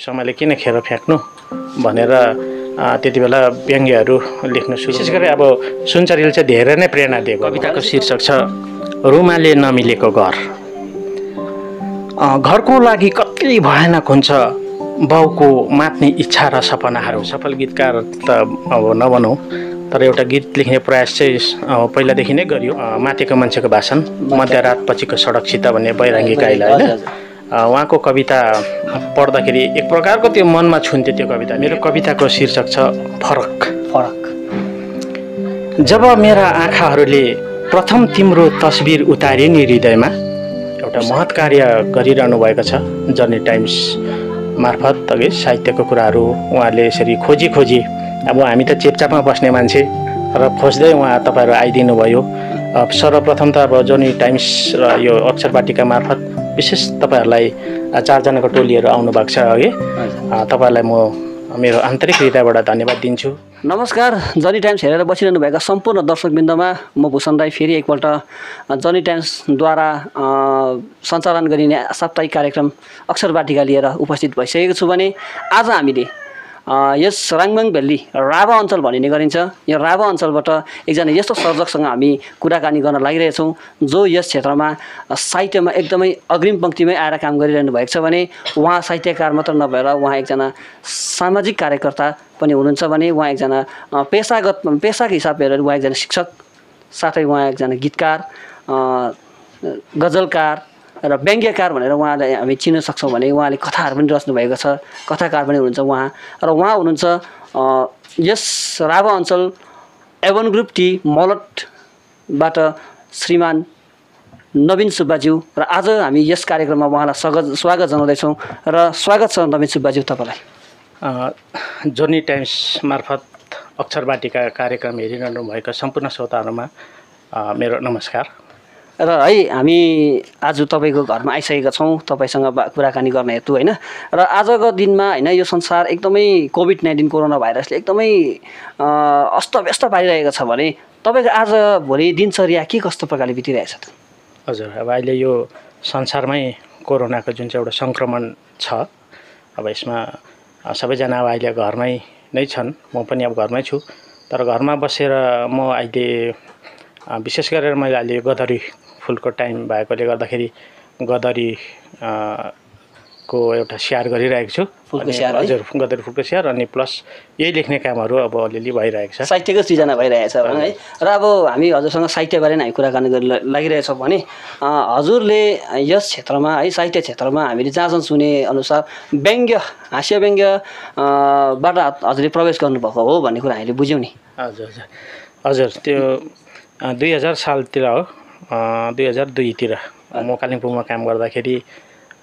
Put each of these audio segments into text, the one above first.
समयले किन खेर फ्याँक्नु भनेर त्यति बेला व्यङ्ग्यहरू लेख्न सुरु। विशेष गरी अब सुनचरीले चाहिँ धेरै नै प्रेरणा दिएको। कविताको शीर्षक छ रुमाले नमिलेको घर। घरको लागि कति भयानक हुन्छ बाउको मात्ने इच्छा र सपनाहरू। सफल गीतकार त अब नभनौँ, तर एउटा गीत लेख्ने प्रयास चाहिँ पहिलादेखि नै गरियो। मातेको मान्छेको भाषण मध्यरात पछिको सडकसित भन्ने बैरागी गाईलाई होइन, उहाँको कविता पढ्दाखेरि एक प्रकारको त्यो मनमा छुन्थ्यो त्यो कविता। मेरो कविताको शीर्षक छ फरक। फरक। जब मेरा आँखाहरूले प्रथम तिम्रो तस्बिर उतारे नि हृदयमा, एउटा महत् कार्य गरिरहनु भएको छ जर्नी टाइम्स मार्फत अघि साहित्यको कुराहरू उहाँले यसरी खोजी खोजी, अब हामी त चेपचापमा बस्ने मान्छे र खोज्दै उहाँ तपाईँहरू आइदिनु भयो। सर्वप्रथम त अब जर्नी टाइम्स र यो अक्षर वाटिका मार्फत विशेष तपाईँहरूलाई 4 जनाको टोलीहरू आउनु भएको छ अघि, तपाईँहरूलाई म मेरो आन्तरिक हृदयबाट धन्यवाद दिन्छु। नमस्कार, जर्नी टाइम्स हेरेर बसिरहनु भएका सम्पूर्ण दर्शकवृन्दमा म भूषण राई फेरि एकपल्ट जर्नी टाइम्सद्वारा सञ्चालन गरिने साप्ताहिक कार्यक्रम अक्षर वाटिका लिएर उपस्थित भइसकेको छु भने आज हामीले यस राङभाङ भ्याली राभा अञ्चल भनिने गरिन्छ, यो राभा अञ्चलबाट एकजना यस्तो सर्जकसँग हामी कुराकानी गर्न लागिरहेछौँ जो यस क्षेत्रमा साहित्यमा एकदमै अग्रिम पङ्क्तिमै आएर काम गरिरहनु भएको छ भने उहाँ साहित्यकार मात्र नभएर उहाँ एकजना सामाजिक कार्यकर्ता पनि हुनुहुन्छ भने उहाँ एकजना पेसाको हिसाबले हेरेर उहाँ एकजना शिक्षक, साथै उहाँ एकजना गीतकार, गजलकार र व्यङ्ग्यकार भनेर उहाँलाई हामी चिन्न सक्छौँ भने उहाँले कथाहरू पनि रच्नु भएको छ, कथाकार पनि हुनुहुन्छ उहाँ। र उहाँ हुनुहुन्छ यस राभा अञ्चल एभन ग्रुप टी मलटबाट श्रीमान नवीन सुब्बाज्यू। र आज हामी यस कार्यक्रममा उहाँलाई स्वागत जनाउँदैछौँ र स्वागत छ नवीन सुब्बाज्यू तपाईँलाई। जर्नी टाइम्स मार्फत अक्षर वाटिका कार्यक्रम हेरिरहनु भएका सम्पूर्ण श्रोताहरूमा मेरो नमस्कार। र है हामी आज तपाईँको घरमा आइसकेका छौँ तपाईँसँग कुराकानी गर्न हेतु होइन। र आजको दिनमा होइन यो संसार एकदमै कोभिड-19 कोरोना भाइरसले एकदमै अस्तव्यस्त पारिरहेको छ भने तपाईँको आज भोलि दिनचर्या के कस्तो प्रकारले बितिरहेछ त? हजुर, अब अहिले यो संसारमै कोरोनाको जुन चाहिँ एउटा सङ्क्रमण छ, अब यसमा सबैजना अब अहिले घरमै नै छन्, म पनि अब घरमै छु। तर घरमा बसेर म अहिले विशेष गरेर मैले अहिले गदरी फुलको टाइम भएकोले गर्दाखेरि गदरी को एउटा स्याहार गरिरहेको छु। हजुर, गदरी फुलको स्याहार अनि प्लस यही लेख्ने कामहरू अब अलिअलि भइरहेको छ, साहित्यको सृजना भइरहेछ है। र अब हामी हजुरसँग साहित्यबारे नै हामी कुराकानी गर्न लागिरहेछौँ भने हजुरले यस क्षेत्रमा है साहित्य क्षेत्रमा हामीले जहाँसम्म सुने अनुसार व्यङ्ग्य हास्य व्यङ्ग्यबाट हजुरले प्रवेश गर्नुभएको हो भन्ने कुरा हामीले बुझ्यौँ नि। हजुर हजुर हजुर, त्यो 2000 सालतिर हो, 2002तिर म कालिम्पोङमा काम गर्दाखेरि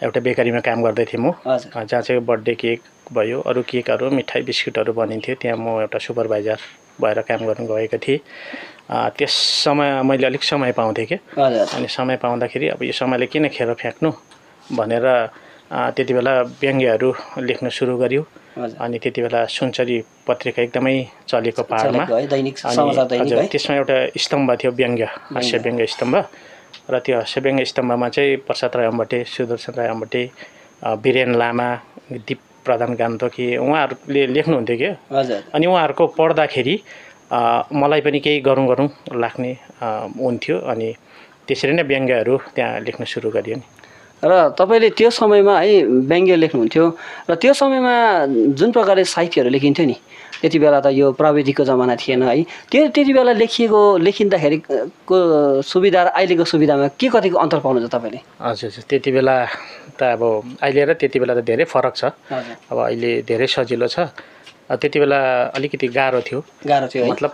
एउटा बेकरीमा काम गर्दै थिएँ म, जहाँ चाहिँ बर्थडे केक भयो, अरू केकहरू मिठाई बिस्कुटहरू बनिन्थ्यो। त्यहाँ म एउटा सुपरभाइजर भएर काम गर्नु गएको थिएँ। त्यस समय मैले अलिक समय पाउँथेँ कि, अनि समय पाउँदाखेरि अब यो समयले किन खेर फ्याँक्नु भनेर त्यति बेला व्यङ्ग्यहरू लेख्न सुरु गरियो। अनि त्यति बेला सुनचरी पत्रिका एकदमै चलेको पाहाडमा, अनि त्यसमा एउटा स्तम्भ थियो व्यङ्ग्य, हास्य व्यङ्ग्य स्तम्भ। र त्यो हास्य व्यङ्ग्य स्तम्भमा चाहिँ प्रसाद राई अम्बटे, सुदर्शन राई अम्बटे, वीरेन लामा, दीप प्रधान गान्तोकी उहाँहरूले लेख्नुहुन्थ्यो क्या। अनि उहाँहरूको पढ्दाखेरि मलाई पनि केही गरौँ लाग्ने हुन्थ्यो। अनि त्यसरी नै व्यङ्ग्यहरू त्यहाँ लेख्न सुरु गरियो नि। र तपाईँले त्यो समयमा है व्यङ्ग्य लेख्नुहुन्थ्यो र त्यो समयमा जुन प्रकारले साहित्यहरू लेखिन्थ्यो नि, त्यति बेला त यो प्रविधिको जमाना थिएन है, त्यति बेला लेखिँदाखेरिको सुविधा र अहिलेको सुविधामा के कतिको अन्तर पाउनुहुन्छ तपाईँले? हजुर, त्यति बेला त अब अहिले र त्यति बेला त धेरै फरक छ। अब अहिले धेरै सजिलो छ, त्यति बेला अलिकति गाह्रो थियो मतलब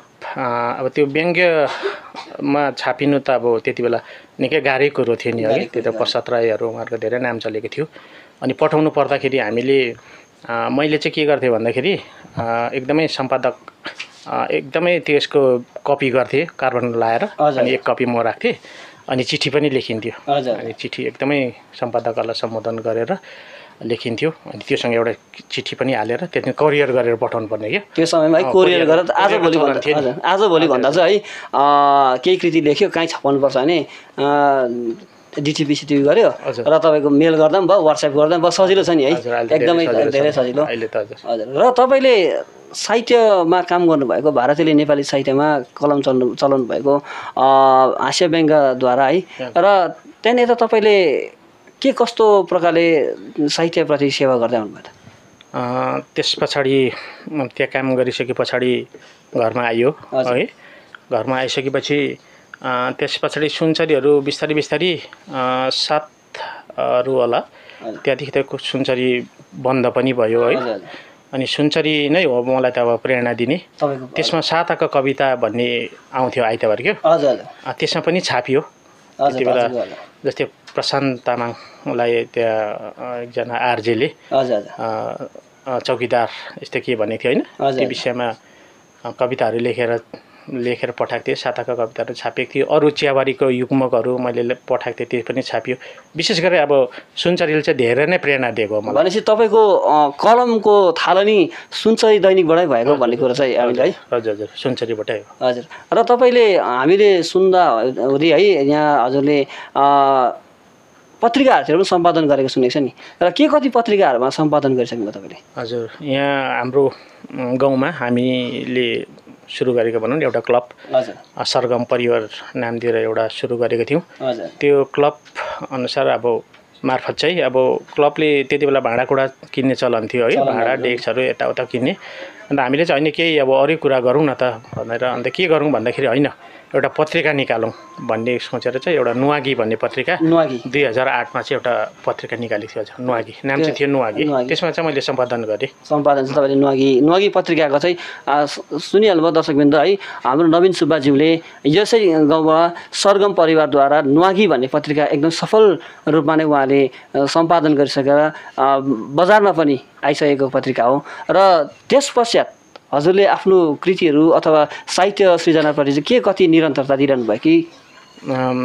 अब त्यो व्यङ्ग्यमा छापिनु त अब त्यति बेला निकै गाह्रै कुरो थियो नि है। त्यो त प्रसाद राईहरू उहाँहरूको धेरै नाम चलेको थियो। अनि पठाउनु पर्दाखेरि हामीले मैले चाहिँ के गर्थेँ भन्दाखेरि एकदमै सम्पादक एकदमै त्यसको कपी गर्थेँ कार्बन लाएर, अनि एक कपी म राख्थेँ, अनि चिठी पनि लेखिन्थ्यो। अनि चिठी एकदमै सम्पादकहरूलाई सम्बोधन गरेर लेखिन्थ्यो, अनि त्योसँग एउटा चिठी पनि हालेर त्यसमा कोरियर गरेर पठाउनु पर्ने क्या। त्यो समयमा है कोरियर गरेर आजभोलि भन्दा चाहिँ है केही कृति लेख्यो कहीँ छापाउनुपर्छ भने डिटिपी सिटिपी गऱ्यो हजुर। र तपाईँको मेल गर्दा पनि भयो, WhatsApp गर्दा पनि भयो, सजिलो छ नि है, हजुर, अहिले एकदमै धेरै छ। सजिलो। अहिले त हजुर। हजुर, र तपाईँले साहित्यमा काम गर्नुभएको, भारतीय नेपाली साहित्यमा कलम चलाउनु भएको हास्य व्यङ्गद्वारा है, र त्यहाँनिर तपाईँले के कस्तो प्रकारले साहित्यप्रति सेवा गर्दै आउनुभयो त? त्यस पछाडि त्यहाँ काम गरिसके पछाडि घरमा आइयो है। घरमा आइसकेपछि त्यस पछाडि सुनचरीहरू बिस्तारै बिस्तारै 7 होला, त्यहाँदेखि त सुनचरी बन्द पनि भयो है। अनि सुनचरी नै हो मलाई त अब प्रेरणा दिने। त्यसमा 7 कविता भन्ने आउँथ्यो आइतबार क्या, त्यसमा पनि छापियो त्यति बेला। जस्तै प्रशान्त तामाङलाई त्यहाँ एकजना आरजेले चौकीदार यस्तो के भनेको थियो होइन, त्यो विषयमा कविताहरू लेखेर पठाएको थिएँ। 7 कविताहरू छापेको थियो। अरू चियाबारीको युग्मकहरू मैले पठाएको थिएँ, त्यो पनि छापियो। विशेष गरी अब सुनचरीले चाहिँ धेरै नै प्रेरणा दिएको मलाई। भनेपछि तपाईँको कलमको थालनी सुनचरी दैनिकबाटै भएको भन्ने कुरा चाहिँ हामीले है? हजुर हजुर, सुनचरीबाटै हो। हजुर, र तपाईँले हामीले सुन्दाहुँदै है यहाँ हजुरले पत्रिकाहरूतिर पनि सम्पादन गरेको सुनेको छ नि, र के कति पत्रिकाहरूमा सम्पादन गरिसक्नुभयो तपाईँले? हजुर, यहाँ हाम्रो गाउँमा हामीले सुरु गरेको भनौँ न एउटा क्लब, सरगम परिवार नाम दिएर एउटा सुरु गरेको थियौँ। त्यो क्लब अनुसार अब मार्फत चाहिँ अब क्लबले त्यति बेला भाँडाकुँडा किन्ने चलन थियो है, भाँडा डेस्कहरू यताउता किन्ने। अन्त हामीले चाहिँ होइन केही अब अरू कुरा गरौँ न त भनेर, अन्त के गरौँ भन्दाखेरि होइन एउटा पत्रिका निकालौँ भन्ने सोचेर चाहिँ एउटा नुवागी भन्ने पत्रिका 2008मा चाहिँ एउटा पत्रिका निकालेको थियो। हजुर, नुवागी नाम चाहिँ थियो, नुवागी। त्यसमा चाहिँ मैले सम्पादन गरेँ। सम्पादन चाहिँ तपाईँले नुवागी पत्रिकाको चाहिँ सुनिहाल्नुभयो दर्शकवृन्द है, हाम्रो नवीन सुब्बाज्यूले यसै गाउँबाट सरगम परिवारद्वारा नुवागी भन्ने पत्रिका एकदम सफल रूपमा नै उहाँले सम्पादन गरिसकेर बजारमा पनि आइसकेको पत्रिका हो। र त्यस पश्चात हजुरले आफ्नो कृतिहरू अथवा साहित्य सृजनाप्रति चाहिँ के कति निरन्तरता दिइरहनु भयो कि?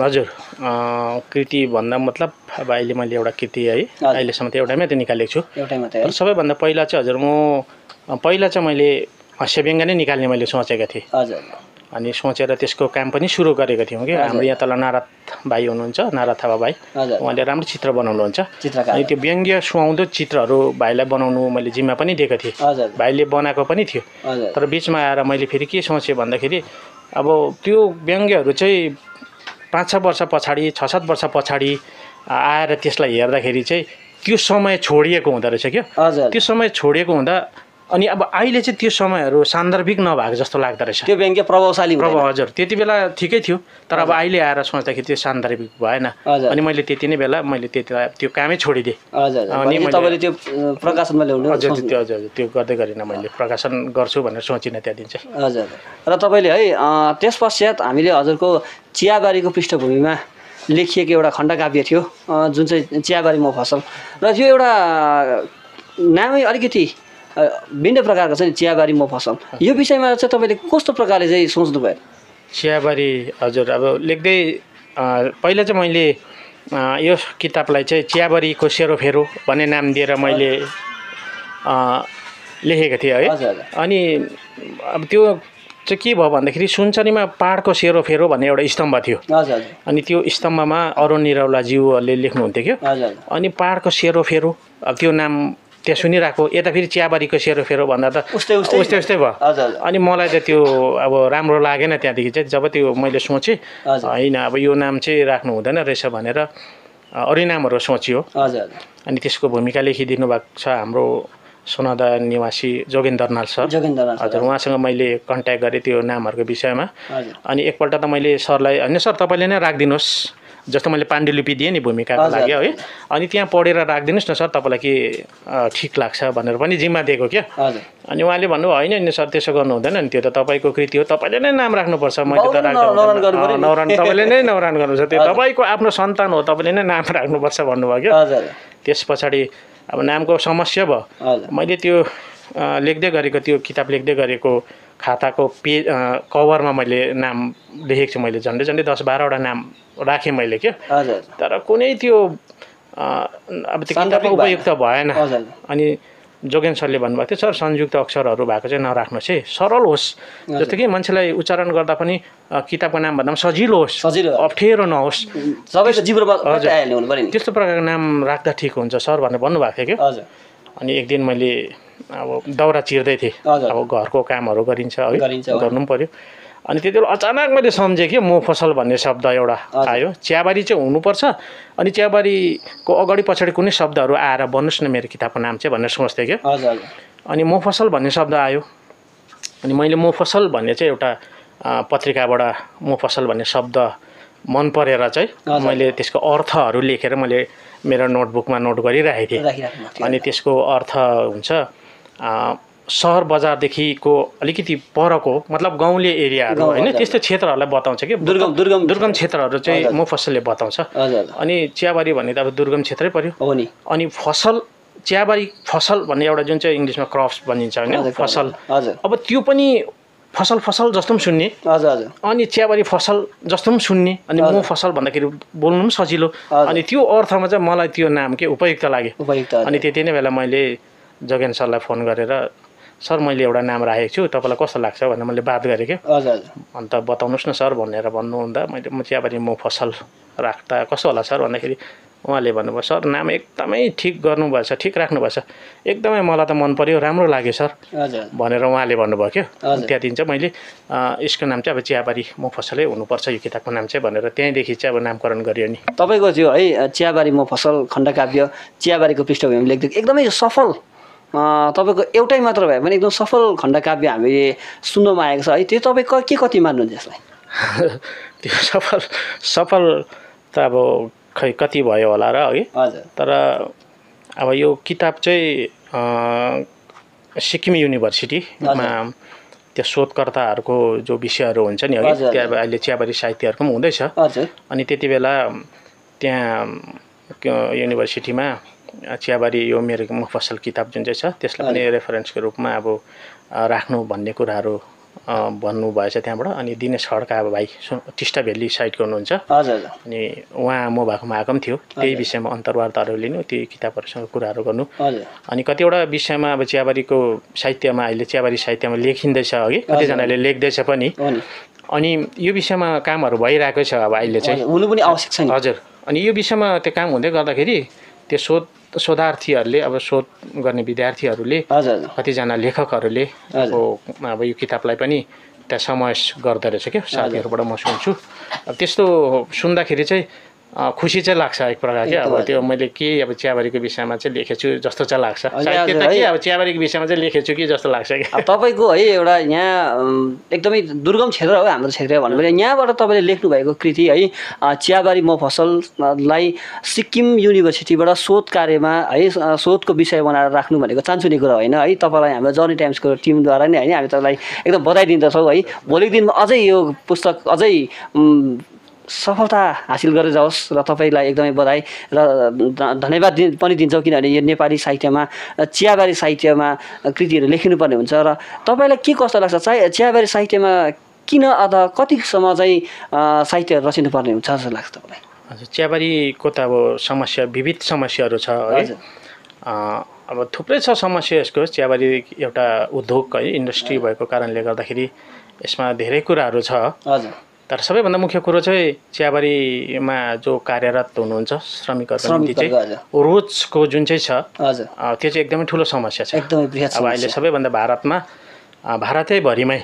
हजुर, कृति भन्दा मतलब अब अहिले मैले एउटा कृति है अहिलेसम्म त एउटैमा त निकालेको छु। एउटैमा सबैभन्दा पहिला चाहिँ हजुर पहिला चाहिँ मैले हास्यव्यङ्ग नै निकाल्ने मैले सोचेको थिएँ। हजुर, अनि सोचेर त्यसको काम पनि सुरु गरेको थियौँ कि हाम्रो यहाँ तल नारद भाइ हुनुहुन्छ, नारद थापा भाइ, उहाँले राम्रो चित्र बनाउनुहुन्छ। अनि त्यो व्यङ्ग्य सुहाउँदो चित्रहरू भाइलाई बनाउनु मैले जिम्मा पनि दिएको थिएँ, भाइले बनाएको पनि थियो। तर बिचमा आएर मैले फेरि के सोचेँ भन्दाखेरि अब त्यो व्यङ्ग्यहरू चाहिँ 5-6 वर्ष पछाडि 6-7 वर्ष पछाडि आएर त्यसलाई हेर्दाखेरि चाहिँ त्यो समय छोडिएको हुँदो रहेछ क्या। त्यो समय छोडिएको हुँदा अनि अब अहिले चाहिँ त्यो समयहरू सान्दर्भिक नभएको जस्तो लाग्दो रहेछ। त्यो व्यङ्ग्य प्रभावशाली हजुर, त्यति बेला ठिकै थियो, तर अब अहिले आएर सोच्दाखेरि त्यो सान्दर्भिक भएन। अनि मैले त्यति नै बेला मैले त्यो कामै छोडिदिएँ। अनि तपाईँले त्यो प्रकाशनमा ल्याउनु? हजुर, त्यो गर्दै गरिनँ, मैले प्रकाशन गर्छु भनेर सोचिनँ त्यहाँदेखि चाहिँ। हजुर, र तपाईँले है त्यस पश्चात हामीले हजुरको चियाबारीको पृष्ठभूमिमा लेखिएको एउटा खण्डकाव्य थियो जुन चाहिँ चियाबारी म फसल, र त्यो एउटा नामै अलिकति भिन्न प्रकारको छ नि, चियाबारी म फसल। यो विषयमा चाहिँ तपाईँले कस्तो प्रकारले चाहिँ सोच्नुभयो? चियाबारी हजुर, अब लेख्दै पहिला चाहिँ मैले यो किताबलाई चाहिँ चियाबारीको सेरोफेरो भन्ने नाम दिएर मैले लेखेको थिएँ है। अनि अब त्यो चाहिँ के भयो भन्दाखेरि सुनचरीमा पाहाडको सेरोफेरो भन्ने एउटा स्तम्भ थियो। अनि त्यो स्तम्भमा अरुण निरौलाज्यूले लेख्नुहुन्थ्यो क्या। अनि पाहाडको सेरोफेरो अब त्यो नाम त्यहाँ सुनिरहेको, यता फेरि चियाबारीको सेरोफेरो भन्दा त उस्तै भयो। अनि मलाई त त्यो अब राम्रो लागेन। त्यहाँदेखि चाहिँ जब त्यो मैले सोचेँ होइन अब यो नाम चाहिँ राख्नु हुँदैन रहेछ भनेर अरू नामहरू सोचियो। अनि त्यसको भूमिका लेखिदिनु भएको छ हाम्रो सोनादा निवासी जोगेन्द्रनाथ सर। हजुर, उहाँसँग मैले कन्ट्याक्ट गरेँ त्यो नामहरूको विषयमा। अनि एकपल्ट त मैले सरलाई होइन सर तपाईँले नै राखिदिनुहोस्, जस्तो मैले पाण्डुलिपि दिएँ नि भूमिकाको लागि है, अनि त्यहाँ पढेर राखिदिनुहोस् न सर, तपाईँलाई के ठिक लाग्छ भनेर पनि जिम्मा दिएको क्या। अनि उहाँले भन्नुभयो होइन नि सर त्यसो गर्नु हुँदैन नि, त्यो त तपाईँको कृति हो, तपाईँले नै नाम राख्नुपर्छ, मैले त नौरान तपाईँले नै नौरान गर्नुपर्छ, त्यो तपाईँको आफ्नो सन्तान हो, तपाईँले नै नाम राख्नुपर्छ भन्नुभयो क्या। त्यस पछाडि अब नामको समस्या भयो। मैले त्यो लेख्दै गरेको त्यो किताब लेख्दै गरेको खाताको कभरमा मैले नाम लेखेको छु। मैले झन्डै 10-12वटा नाम राखेँ मैले क्या। तर कुनै त्यो अब त्यो किताबको उपयुक्त भएन। अनि जोगेन सरले भन्नुभएको थियो सर संयुक्त अक्षरहरू भएको चाहिँ नराख्नुहोस् है, सरल होस्, जस्तो कि मान्छेलाई उच्चारण गर्दा पनि किताबको नाम भन्दा पनि सजिलो होस्, अप्ठ्यारो नहोस्, सबैको जिब्रोमा आइहाल्ने हुनु पर्यो नि, त्यस्तो प्रकारको नाम राख्दा ठिक हुन्छ सर भनेर भन्नुभएको थियो क्या। अनि एक दिन मैले अब दाउरा चिर्दै थिएँ, अब घरको कामहरू गरिन्छ है, गर्नु पनि पर्यो। अनि त्यति बेला अचानक मैले सम्झेँ कि मोफसल भन्ने शब्द एउटा आयो, चियाबारी चाहिँ हुनुपर्छ, अनि चियाबारीको अगाडि पछाडि कुनै शब्दहरू आएर भन्नुहोस् न मेरो किताबको नाम चाहिँ भनेर सोच्थेँ क्या। अनि मोफसल भन्ने शब्द आयो, अनि मैले मोफसल भन्ने चाहिँ एउटा पत्रिकाबाट मोफसल भन्ने शब्द मन परेर चाहिँ मैले त्यसको अर्थहरू लेखेर मैले मेरो नोटबुकमा नोट गरिराखेको थिएँ। अनि त्यसको अर्थ हुन्छ सहर बजारदेखिको अलिकति परको मतलब गाउँले एरियाहरू होइन, त्यस्तो क्षेत्रहरूलाई बताउँछ कि दुर्गम क्षेत्रहरू चाहिँ मोफसलले बताउँछ। अनि चियाबारी भन्ने त अब दुर्गम क्षेत्रै पर्यो। अनि फसल चियाबारी फसल भन्ने एउटा जुन चाहिँ इङ्ग्लिसमा क्रप्स भनिन्छ होइन, फसल, अब त्यो पनि फसल जस्तो पनि सुन्ने, अनि चियाबारी फसल जस्तो पनि सुन्ने, अनि मोफसल भन्दाखेरि बोल्नु पनि सजिलो, अनि त्यो अर्थमा चाहिँ मलाई त्यो नाम के उपयुक्त लाग्यो। अनि त्यति नै बेला मैले जोगेन सरलाई फोन गरेर सर मैले एउटा नाम राखेको छु, तपाईँलाई कस्तो लाग्छ भनेर मैले बात गरेँ क्या। अन्त बताउनुहोस् न सर भनेर भन्नुहुँदा मैले चियाबारी मोफसल राख्दा कस्तो होला सर भन्दाखेरि उहाँले भन्नुभयो सर नाम एकदमै ठिक गर्नुभएछ, ठिक राख्नुभएछ, एकदमै मलाई त मन पर्यो, राम्रो लाग्यो सर भनेर उहाँले भन्नुभयो क्या। त्यहाँदेखि चाहिँ मैले यसको नाम चाहिँ अब चियाबारी मोफसलै हुनुपर्छ यो किताबको नाम चाहिँ भनेर त्यहीँदेखि चाहिँ अब नामकरण गरियो नि। तपाईँको त्यो है चियाबारी मोफसल खण्डकाव्य चियाबारीको पृष्ठभूमिमा लेख्दै एकदमै सफल, तपाईँको एउटै मात्र भए पनि एकदम सफल खण्डकाव्य हामीले सुन्नमा आएको छ है, त्यो तपाईँ के कति मान्नुहुन्छ यसलाई? त्यो सफल त अब खै कति भयो होला र है, तर अब यो किताब चाहिँ सिक्किम युनिभर्सिटीमा त्यो शोधकर्ताहरूको जो विषयहरू हुन्छ नि है, त्यहाँ अहिले चियाबारी साहित्यहरूको पनि हुँदैछ। अनि त्यति बेला त्यहाँ युनिभर्सिटीमा चियाबारी यो मेरो मोफसल किताब जुन चाहिँ छ त्यसलाई पनि रेफरेन्सको रूपमा अब राख्नु भन्ने कुराहरू भन्नुभएछ त्यहाँबाट। अनि दिनेश खड्का भाइ टिस्टा भ्याली साइडको हुनुहुन्छ, अनि उहाँ म भएकोमा आएको पनि थियो, त्यही विषयमा अन्तर्वार्ताहरू लिनु, त्यो किताबहरूसँग कुराहरू गर्नु। अनि कतिवटा विषयमा अब चियाबारीको साहित्यमा अहिले चियाबारी साहित्यमा लेखिँदैछ अघि, कतिजनाले लेख्दैछ पनि, अनि यो विषयमा कामहरू भइरहेकै छ अब अहिले चाहिँ, हुनु पनि आवश्यक छ। हजुर, अनि यो विषयमा त्यो काम हुँदै गर्दाखेरि त्यो शोधार्थीहरूले अब शोध गर्ने विद्यार्थीहरूले कतिजना लेखकहरूले अब यो किताबलाई पनि त्यहाँ समावेश गर्दो रहेछ क्या, साथीहरूबाट म सुन्छु। अब त्यस्तो सुन्दाखेरि चाहिँ खुसी चाहिँ लाग्छ एक प्रकार के, अब त्यो मैले के अब चियाबारीको विषयमा चाहिँ लेखेछु जस्तो चाहिँ लाग्छ, साहित्य त के अब चियाबारीको विषयमा चाहिँ लेखेछु कि जस्तो लाग्छ कि। तपाईँको है एउटा यहाँ एकदमै दुर्गम क्षेत्र हो हाम्रो क्षेत्र भन्नु पर्यो, यहाँबाट तपाईँले लेख्नु भएको कृति है चियाबारी मोफसललाई सिक्किम युनिभर्सिटीबाट शोध कार्यमा है शोधको विषय बनाएर राख्नु भनेको चान्चुने कुरा होइन है। तपाईँलाई हाम्रो जर्नी टाइम्सको टिमद्वारा नै होइन हामी तपाईँलाई एकदम बधाई दिँदछौँ है। भोलिको दिनमा अझै यो पुस्तक अझै सफलता हासिल गरेर जाओस् र तपाईँलाई एकदमै बधाई र धन्यवाद पनि दिन्छौँ, किनभने यो नेपाली साहित्यमा चियाबारी साहित्यमा कृतिहरू लेखिनुपर्ने हुन्छ। र तपाईँलाई के कस्तो लाग्छ चियाबारी साहित्यमा किन अथवा कतिसम्म चाहिँ साहित्यहरू रचिनुपर्ने हुन्छ जस्तो लाग्छ तपाईँलाई? हजुर, चियाबारीको त अब समस्या विविध समस्याहरू छ है, अब थुप्रै छ समस्या यसको। चियाबारी एउटा उद्योग है, इन्डस्ट्री भएको कारणले गर्दाखेरि यसमा धेरै कुराहरू छ। तर सबैभन्दा मुख्य कुरो चाहिँ चियाबारीमा जो कार्यरत हुनुहुन्छ श्रमिकहरूको निम्ति चाहिँ रोजको जुन चाहिँ छ त्यो चाहिँ एकदमै ठुलो समस्या छ। अब अहिले सबैभन्दा भारतैभरिमै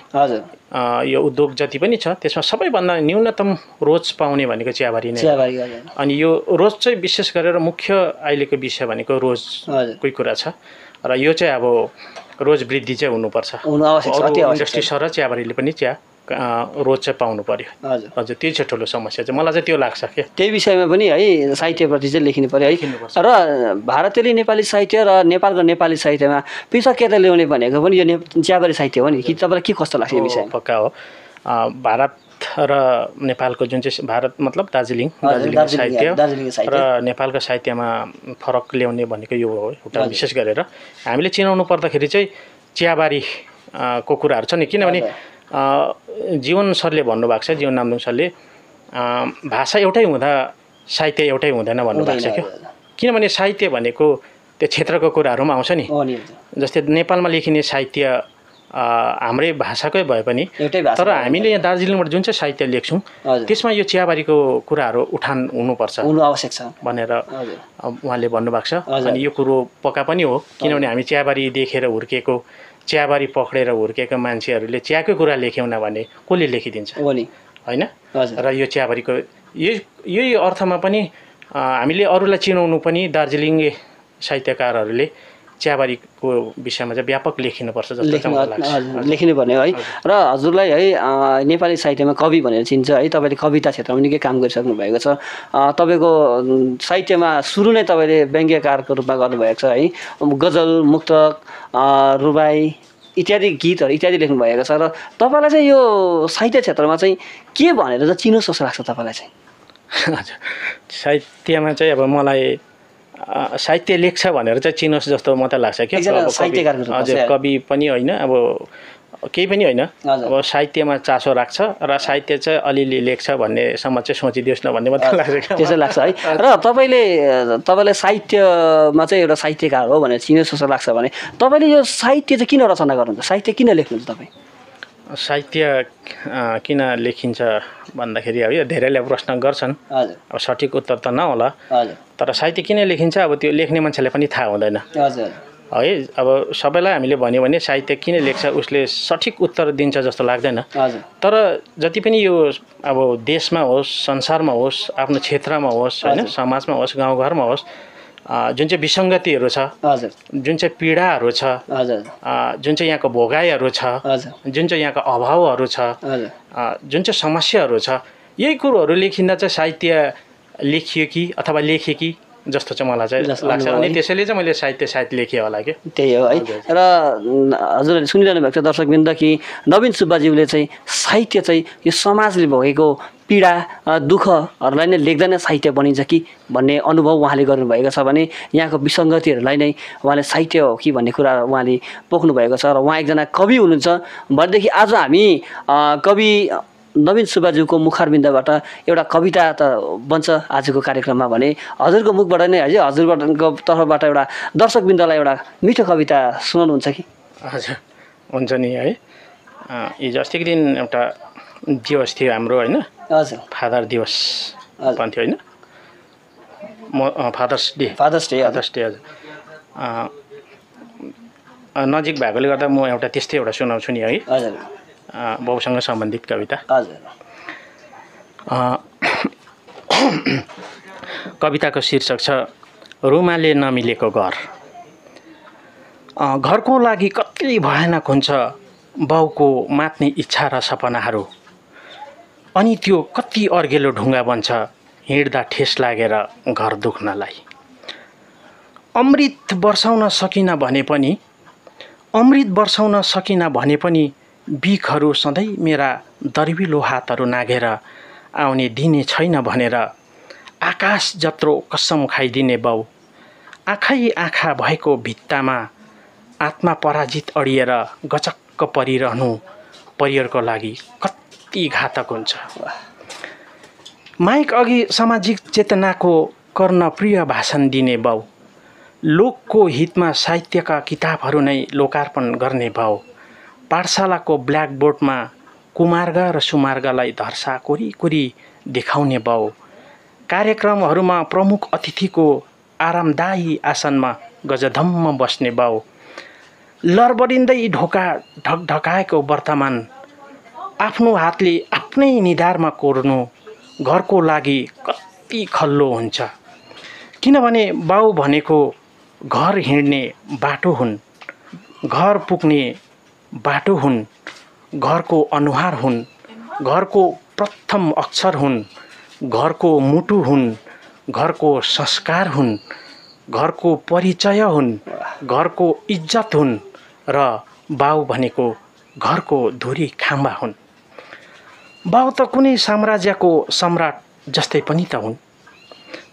यो उद्योग जति पनि छ त्यसमा सबैभन्दा न्यूनतम रोज पाउने भनेको चियाबारी नै। अनि यो रोज चाहिँ विशेष गरेर मुख्य अहिलेको विषय भनेको रोजकै कुरा छ, र यो चाहिँ अब रोज वृद्धि चाहिँ हुनुपर्छ। इन्डस्ट्री सर र चियाबारीले पनि रोज चाहिँ पाउनु पर्यो। हजुर, त्यो चाहिँ ठुलो समस्या चाहिँ मलाई चाहिँ त्यो लाग्छ क्या। त्यही विषयमा पनि है साहित्यप्रति चाहिँ लेखिनु पर्यो है। र भारतीय नेपाली साहित्य र नेपालको नेपाली साहित्यमा पृथकता ल्याउने भनेको पनि यो चियाबारी साहित्य हो नि कि? तपाईँलाई के कस्तो लाग्छ यो विषय? पक्का हो, भारत र नेपालको जुन चाहिँ भारत मतलब दार्जिलिङ साहित्य र नेपालको साहित्यमा फरक ल्याउने भनेको यो हो एउटा। विशेष गरेर हामीले चिनाउनु पर्दाखेरि चाहिँ चियाबारीको कुराहरू छ नि, किनभने जीवन सरले भन्नुभएको छ, जीवन नामदुङ सरले भाषा एउटै हुँदा साहित्य एउटै हुँदैन भन्नुभएको छ क्या। किनभने साहित्य भनेको त्यो क्षेत्रको कुराहरू पनि आउँछ नि। हो नि जस्तै नेपालमा लेखिने साहित्य हाम्रै भाषाकै भए पनि एउटै भाषा तर हामीले यहाँ दार्जिलिङबाट जुन चाहिँ साहित्य लेख्छौँ त्यसमा यो चियाबारीको कुराहरू उठान हुनुपर्छ हुनु आवश्यक छ भनेर उहाँले भन्नुभएको छ। अनि यो कुरो पक्का पनि हो, किनभने हामी चियाबारी देखेर हुर्केको, चियाबारी पक्रेर हुर्केको मान्छेहरूले चियाकै कुरा लेख्यौँ भने कसले लेखिदिन्छ होइन? र यो चियाबारीको यही अर्थमा पनि हामीले अरूलाई चिनाउनु पनि दार्जिलिङे साहित्यकारहरूले चियाबारीको विषयमा चाहिँ व्यापक लेखिनुपर्छ जस्तो चाहिँ मलाई लाग्छ। लेखिनु पर्ने है। र हजुरलाई है नेपाली साहित्यमा कवि भनेर चिन्छ है, तपाईँले कविता क्षेत्रमा निकै काम गरिसक्नु भएको छ। तपाईँको साहित्यमा सुरु नै तपाईँले व्यङ्ग्यकारको रूपमा गर्नुभएको छ है, गजल, मुक्तक, रुबाई इत्यादि गीतहरू इत्यादि लेख्नु भएको छ। र तपाईँलाई चाहिँ यो साहित्य क्षेत्रमा चाहिँ के भनेर चाहिँ चिनोस् जस्तो लाग्छ तपाईँलाई चाहिँ? हजुर, साहित्यमा चाहिँ अब मलाई साहित्य लेख्छ भनेर चाहिँ चिनोस् जस्तो म त लाग्छ कि हजुर, कवि पनि होइन, अब केही पनि होइन, अब साहित्यमा चासो राख्छ र साहित्य चाहिँ अलिअलि लेख्छ भन्नेसम्म चाहिँ सोचिदियोस् न भन्ने मात्रै लाग्छ। त्यसै लाग्छ है। र तपाईँलाई साहित्यमा चाहिँ एउटा साहित्यकार हो भनेर चिनोस् जस्तो लाग्छ भने तपाईँले यो साहित्य चाहिँ किन रचना गर्नुहुन्छ, साहित्य किन लेख्नुहुन्छ तपाईँ? साहित्य किन लेखिन्छ भन्दाखेरि अब यो धेरैले प्रश्न गर्छन्, अब सठिक उत्तर त नहोला, तर साहित्य किन लेखिन्छ अब त्यो लेख्ने मान्छेलाई पनि थाहा हुँदैन है। अब सबैलाई हामीले भन्यो भने साहित्य किन लेख्छ उसले सठिक उत्तर दिन्छ जस्तो लाग्दैन। तर जति पनि यो अब देशमा होस्, संसारमा होस्, आफ्नो क्षेत्रमा होस् होइन, समाजमा होस्, गाउँघरमा होस्, जुन चाहिँ विसङ्गतिहरू छ, जुन चाहिँ पीडाहरू छ, जुन चाहिँ यहाँको भोगाइहरू छ, जुन चाहिँ यहाँको अभावहरू छ, जुन चाहिँ समस्याहरू छ, यही कुरोहरू लेखिँदा चाहिँ साहित्य लेखियो कि अथवा लेखेँ कि जस्तो चाहिँ मलाई चाहिँ लाग्छ। अनि त्यसैले चाहिँ मैले साहित्य सायद लेखेँ होला कि। त्यही हो है। र हजुरले सुनिरहनु भएको छ दर्शकवृन्द कि नवीन सुब्बाज्यूले चाहिँ साहित्य चाहिँ यो समाजले भोगेको पीडा दुःखहरूलाई नै लेख्दा नै साहित्य बनिन्छ कि भन्ने अनुभव उहाँले गर्नुभएको छ भने यहाँको विसङ्गतिहरूलाई नै उहाँले साहित्य हो कि भन्ने कुरा उहाँले पोख्नु भएको छ। र उहाँ एकजना कवि हुनुहुन्छ भनेदेखि आज हामी कवि नवीन सुब्बाज्यूको मुखारबिन्दबाट एउटा कविता त बन्छ आजको कार्यक्रममा भने हजुरको मुखबाट नै है, हजुरको तर्फबाट एउटा दर्शकवृन्दलाई एउटा मिठो कविता सुनाउनुहुन्छ कि? हजुर, हुन्छ नि है। हिजो अस्तिको दिन एउटा दिवस थियो हाम्रो होइन, हजुर, फादर दिवस भन्थ्यो होइन, फादर्स डे हजुर। नजिक भएकोले गर्दा म एउटा त्यस्तै एउटा सुनाउँछु नि है, बाउसँग सम्बन्धित कविता। कविताको शीर्षक छ रुमाले नमिलेको घर। घरको लागि कति भयानक हुन्छ बाउको मात्ने इच्छा र सपनाहरू, अनि त्यो कति अर्गेलो ढुङ्गा बन्छ हिँड्दा ठेस लागेर घर दुख्नलाई। अमृत बर्साउन सकिन भने पनि बिखहरू सधैँ मेरा दर्विलो हातहरू नाघेर आउने दिने छैन भनेर आकाश जत्रो कसम खाइदिने बाउ, आँखै आँखा भएको भित्तामा आत्मा पराजित अडिएर गचक्क परिरहनु परिवारको लागि कति घातक हुन्छ। माइक अघि सामाजिक चेतनाको कर्णप्रिय भाषण दिने बाउ, लोकको हितमा साहित्यका किताबहरू नै लोकार्पण गर्ने बाउ, पाठशालाको ब्ल्याकबोर्डमा कुमार्ग र सुमार्गलाई धर्सा कोरी देखाउने बाउ, कार्यक्रमहरूमा प्रमुख अतिथिको आरामदायी आसनमा गजधम्म बस्ने बाउ, लरबरिँदै ढोका ढकढकाएको वर्तमान आफ्नो हातले आफ्नै निधारमा कोर्नु घरको लागि कति खल्लो हुन्छ। किनभने बाउ भनेको घर हिँड्ने बाटो हुन्, घर पुग्ने बाटो हुन्, घरको अनुहार हुन्, घरको प्रथम अक्षर हुन्, घरको मुटु हुन्, घरको संस्कार हुन्, घरको परिचय हुन्, घरको इज्जत हुन् र बाउ भनेको घरको धुरी खाम्बा हुन्। बाउ त कुनै साम्राज्यको सम्राट जस्तै पनि त हुन्,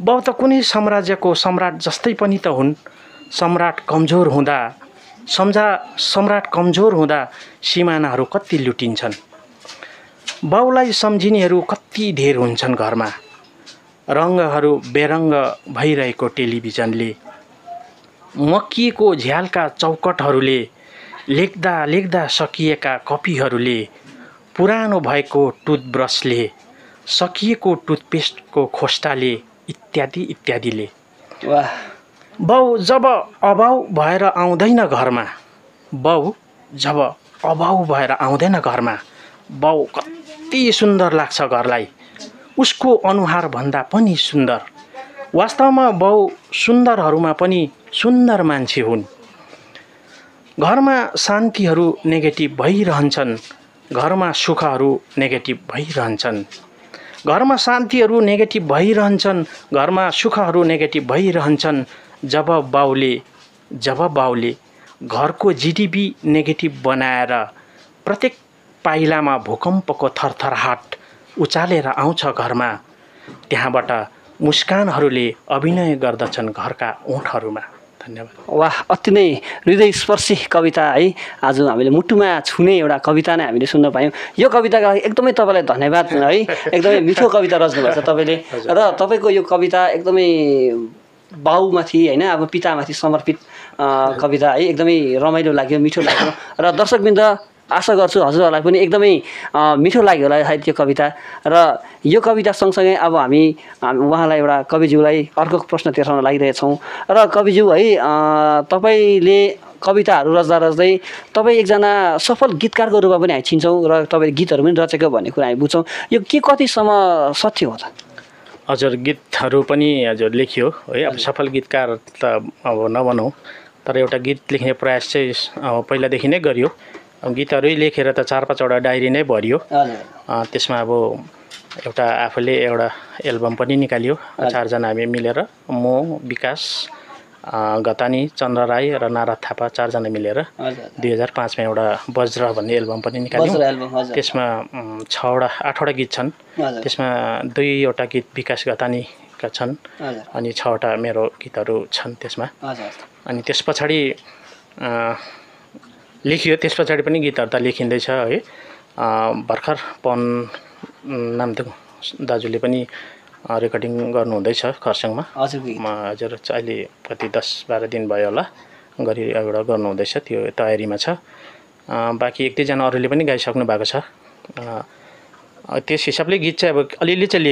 बाउ त कुनै साम्राज्यको सम्राट जस्तै पनि त हुन्। सम्राट कमजोर हुँदा सिमानाहरू कति लुटिन्छन्। बाउलाई सम्झिनेहरू कति धेर हुन्छन् घरमा। रङ्गहरू बेरङ्ग भइरहेको टेलिभिजनले मक्किएको झ्यालका चौकटहरूले लेख्दा लेख्दा सकिएका कपीहरूले पुरानो भएको टुथब्रसले सकिएको टुथपेस्टको खोस्टाले इत्यादि इत्यादिले। वाह। बाउ जब अभाव भएर आउँदैन घरमा, बाउ जब अभाव भएर आउँदैन घरमा, बाउ कति सुन्दर लाग्छ घरलाई, उसको अनुहार भन्दा पनि सुन्दर। वास्तवमा बाउ सुन्दरहरूमा पनि सुन्दर मान्छे हुन्। घरमा शान्तिहरू नेगेटिभ भइरहन्छन्, घरमा सुखहरू नेगेटिभ भइरहन्छन्। घरमा शान्तिहरू नेगेटिभ भइरहन्छन्, घरमा सुखहरू नेगेटिभ भइरहन्छन्। जब बाउले घरको जिडिपी नेगेटिभ बनाएर प्रत्येक पाइलामा भूकम्पको थरथराहट उचालेर आउँछ घरमा, त्यहाँबाट मुस्कानहरूले अभिनय गर्दछन् घरका ओठहरूमा। धन्यवाद। वाह, अति नै हृदयस्पर्शी कविता है। आज हामीले मुटुमा छुने एउटा कविता नै हामीले सुन्न पायौँ। यो कविताका लागि एकदमै तपाईँलाई धन्यवाद है। एकदमै मिठो कविता रच्नुभएको छ तपाईँले, र तपाईँको यो कविता एकदमै बाउमाथि होइन, अब पितामाथि समर्पित कविता है। एकदमै रमाइलो लाग्यो, मिठो लाग्यो, र दर्शकवृन्द आशा गर्छु हजुरहरूलाई पनि एकदमै मिठो लाग्यो होला सायद यो कविता। र यो कविता सँगसँगै अब हामी उहाँलाई एउटा कविज्यूलाई अर्को प्रश्न तेर्साउन लागिरहेछौँ। र कविज्यू है, तपाईँले कविताहरू रच्दा रच्दै तपाईँ एकजना सफल गीतकारको रूपमा पनि हामी चिन्छौँ, र तपाईँले गीतहरू पनि रचेको भन्ने कुरा हामी बुझ्छौँ। यो के कतिसम्म सत्य हो त? हजुर, गीतहरू पनि हजुर लेखियो है। अब सफल गीतकार त अब नभनौँ, तर एउटा गीत लेख्ने प्रयास चाहिँ पहिलादेखि नै गरियो। गीतहरू लेखेर त 4-5वटा डायरी नै भरियो। त्यसमा अब एउटा आफूले एउटा एल्बम पनि निकालियो। 4जना हामी मिलेर, म, विकास गतानी, चन्द्र राई र नारद थापा 4जना मिलेर 2005मा एउटा वज्र भन्ने एल्बम पनि निकाल्यौँ। त्यसमा 8वटा गीत छन्। त्यसमा 2वटा गीत विकास गतानीका छन् अनि 6वटा मेरो गीतहरू छन् त्यसमा। अनि त्यस पछाडि लेखियो, त्यस पछाडि पनि गीतहरू त लेखिँदैछ है। भर्खर पवन नामदुङ दाजुले पनि रेकर्डिङ गर्नुहुँदैछ खरसाङमा। हजुर, अहिले कति 10-12 दिन भयो होला एउटा गर्नुहुँदैछ, त्यो तयारीमा छ। बाँकी 1-2जना अरूले पनि गाइसक्नु भएको छ। त्यस हिसाबले गीत चाहिँ अब अलिअलि चाहिँ